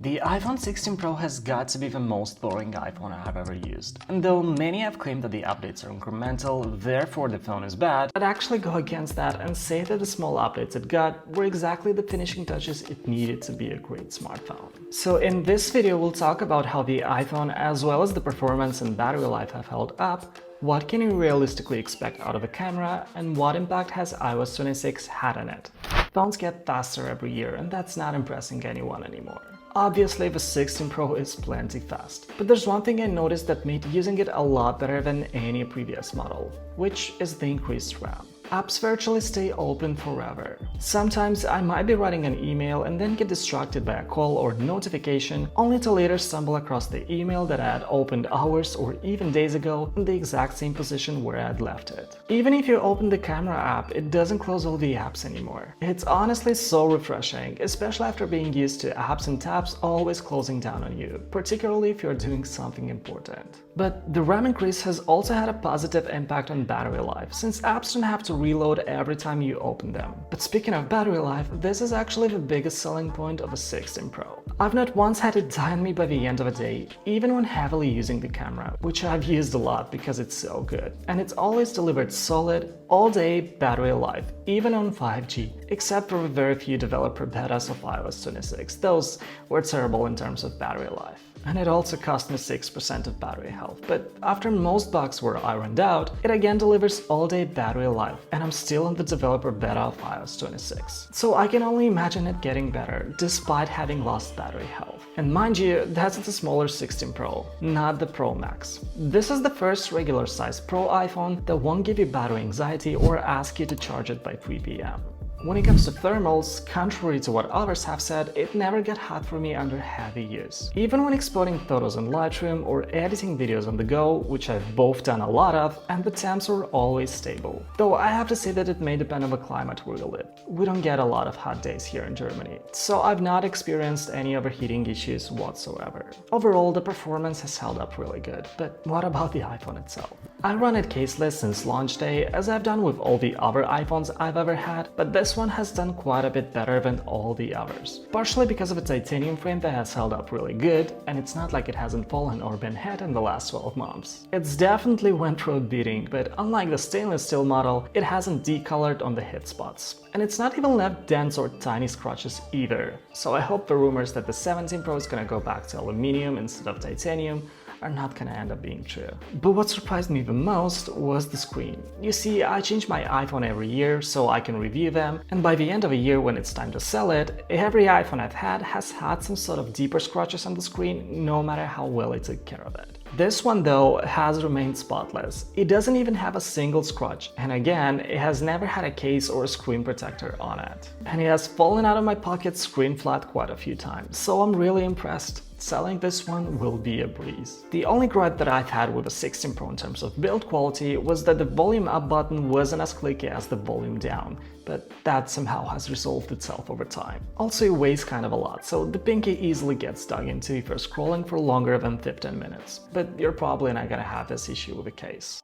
The iPhone 16 Pro has got to be the most boring iPhone I have ever used. And though many have claimed that the updates are incremental, therefore the phone is bad, I'd actually go against that and say that the small updates it got were exactly the finishing touches it needed to be a great smartphone. So in this video we'll talk about how the iPhone as well as the performance and battery life have held up, what can you realistically expect out of the camera, and what impact has iOS 26 had on it. Phones get faster every year and that's not impressing anyone anymore. Obviously, the 16 Pro is plenty fast, but there's one thing I noticed that made using it a lot better than any previous model, which is the increased RAM. Apps virtually stay open forever. Sometimes I might be writing an email and then get distracted by a call or notification, only to later stumble across the email that I had opened hours or even days ago in the exact same position where I had left it. Even if you open the camera app, it doesn't close all the apps anymore. It's honestly so refreshing, especially after being used to apps and tabs always closing down on you, particularly if you're doing something important. But the RAM increase has also had a positive impact on battery life, since apps don't have to reload every time you open them. But speaking of battery life, this is actually the biggest selling point of a 16 Pro. I've not once had it die on me by the end of a day, even when heavily using the camera, which I've used a lot because it's so good. And it's always delivered solid, all-day battery life, even on 5G, except for very few developer betas of iOS 26. Those were terrible in terms of battery life. And it also cost me 6% of battery health, but after most bugs were ironed out, it again delivers all-day battery life, and I'm still in the developer beta of iOS 26. So I can only imagine it getting better, despite having lost battery health. And mind you, that's the smaller 16 Pro, not the Pro Max. This is the first regular size Pro iPhone that won't give you battery anxiety or ask you to charge it by 3 p.m. When it comes to thermals, contrary to what others have said, it never got hot for me under heavy use. Even when exporting photos in Lightroom or editing videos on the go, which I've both done a lot of, and the temps were always stable. Though I have to say that it may depend on the climate where you live. We don't get a lot of hot days here in Germany, so I've not experienced any overheating issues whatsoever. Overall, the performance has held up really good, but what about the iPhone itself? I run it caseless since launch day, as I've done with all the other iPhones I've ever had, but this one has done quite a bit better than all the others. Partially because of a titanium frame that has held up really good, and it's not like it hasn't fallen or been hit in the last 12 months. It's definitely went through a beating, but unlike the stainless steel model, it hasn't decolored on the hit spots. And it's not even left dents or tiny scratches either. So I hope the rumors that the 17 Pro is gonna go back to aluminium instead of titanium are not gonna end up being true. But what surprised me the most was the screen. You see, I change my iPhone every year so I can review them, and by the end of a year when it's time to sell it, every iPhone I've had has had some sort of deeper scratches on the screen, no matter how well I took care of it. This one though has remained spotless. It doesn't even have a single scratch, and again, it has never had a case or a screen protector on it. And it has fallen out of my pocket screen flat quite a few times, so I'm really impressed. Selling this one will be a breeze. The only gripe that I've had with the 16 Pro in terms of build quality was that the volume up button wasn't as clicky as the volume down, but that somehow has resolved itself over time. Also, it weighs kind of a lot, so the pinky easily gets dug into if you're scrolling for longer than 15 minutes, but you're probably not gonna have this issue with the case.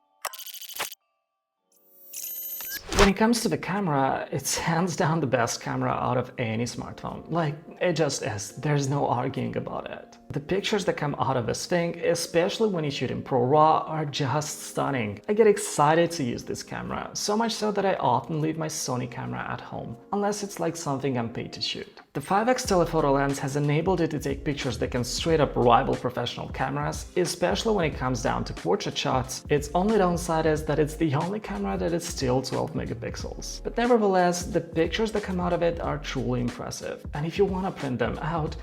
When it comes to the camera, it's hands down the best camera out of any smartphone. Like, it just is. There's no arguing about it. The pictures that come out of this thing, especially when you shoot in Pro RAW, are just stunning. I get excited to use this camera, so much so that I often leave my Sony camera at home, unless it's like something I'm paid to shoot. The 5x telephoto lens has enabled it to take pictures that can straight up rival professional cameras, especially when it comes down to portrait shots. Its only downside is that it's the only camera that is still 12 megapixels. But nevertheless, the pictures that come out of it are truly impressive, and if you want to print them out,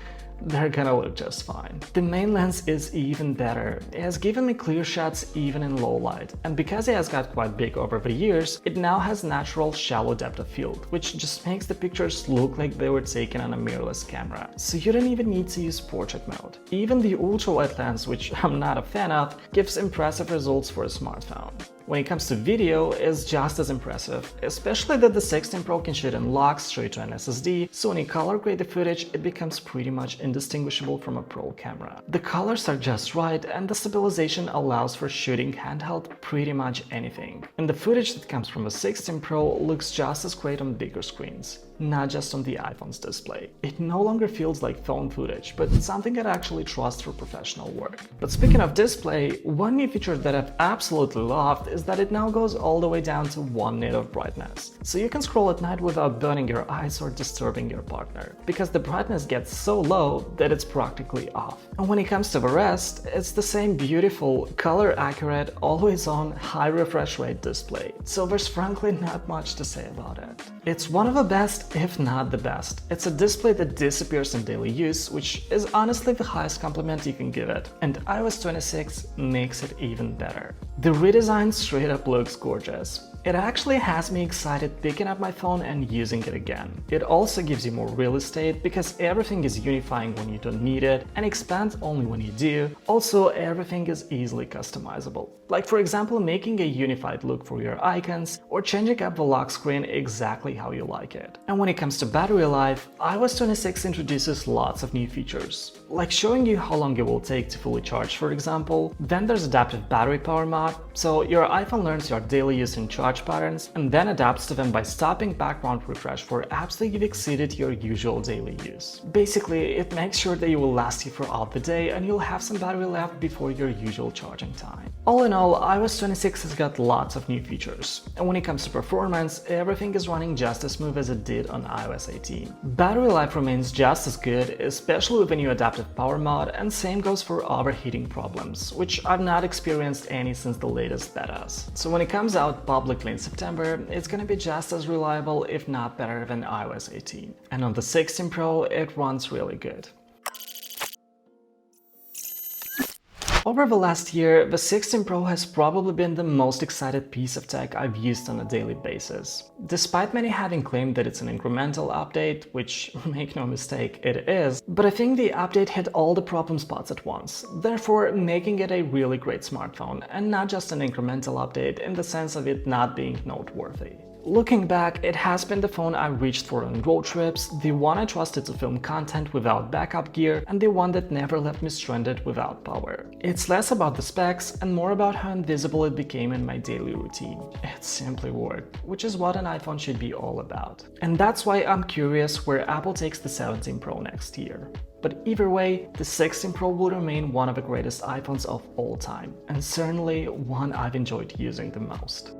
they're gonna look just fine. The main lens is even better. It has given me clear shots even in low light, and because it has got quite big over the years, it now has natural shallow depth of field, which just makes the pictures look like they were taken on a mirrorless camera. So you don't even need to use portrait mode. Even the ultra-wide lens, which I'm not a fan of, gives impressive results for a smartphone. When it comes to video, it's just as impressive, especially that the 16 Pro can shoot in lock straight to an SSD, so when you color grade the footage, it becomes pretty much indistinguishable from a Pro camera. The colors are just right, and the stabilization allows for shooting handheld pretty much anything. And the footage that comes from the 16 Pro looks just as great on bigger screens. not just on the iPhone's display. It no longer feels like phone footage, but something I'd actually trust for professional work. But speaking of display, one new feature that I've absolutely loved is that it now goes all the way down to 1 nit of brightness. So you can scroll at night without burning your eyes or disturbing your partner, because the brightness gets so low that it's practically off. And when it comes to the rest, it's the same beautiful, color-accurate, always-on, high refresh rate display, so there's frankly not much to say about it. It's one of the best, if not the best. It's a display that disappears in daily use, which is honestly the highest compliment you can give it, and iOS 26 makes it even better. The redesign straight up looks gorgeous. It actually has me excited picking up my phone and using it again. It also gives you more real estate because everything is unifying when you don't need it and expands only when you do. Also, everything is easily customizable. Like for example, making a unified look for your icons or changing up the lock screen exactly how you like it. And when it comes to battery life, iOS 26 introduces lots of new features, like showing you how long it will take to fully charge, for example. Then there's adaptive battery power mod, so your iPhone learns your daily use and charge patterns and then adapts to them by stopping background refresh for apps that you've exceeded your usual daily use. Basically, it makes sure that it will last you throughout the day and you'll have some battery left before your usual charging time. All in all, iOS 26 has got lots of new features, and when it comes to performance, everything is running just as smooth as it did on iOS 18. Battery life remains just as good, especially with the new adaptive power mod, and same goes for overheating problems, which I've not experienced any since the latest betas. So when it comes out publicly in September, it's gonna be just as reliable, if not better than iOS 18. And on the 16 Pro, it runs really good. Over the last year, the 16 Pro has probably been the most excited piece of tech I've used on a daily basis. Despite many having claimed that it's an incremental update, which, make no mistake, it is, but I think the update hit all the problem spots at once, therefore making it a really great smartphone, and not just an incremental update in the sense of it not being noteworthy. Looking back, it has been the phone I reached for on road trips, the one I trusted to film content without backup gear, and the one that never left me stranded without power. It's less about the specs and more about how invisible it became in my daily routine. It simply worked, which is what an iPhone should be all about. And that's why I'm curious where Apple takes the 17 Pro next year. But either way, the 16 Pro will remain one of the greatest iPhones of all time, and certainly one I've enjoyed using the most.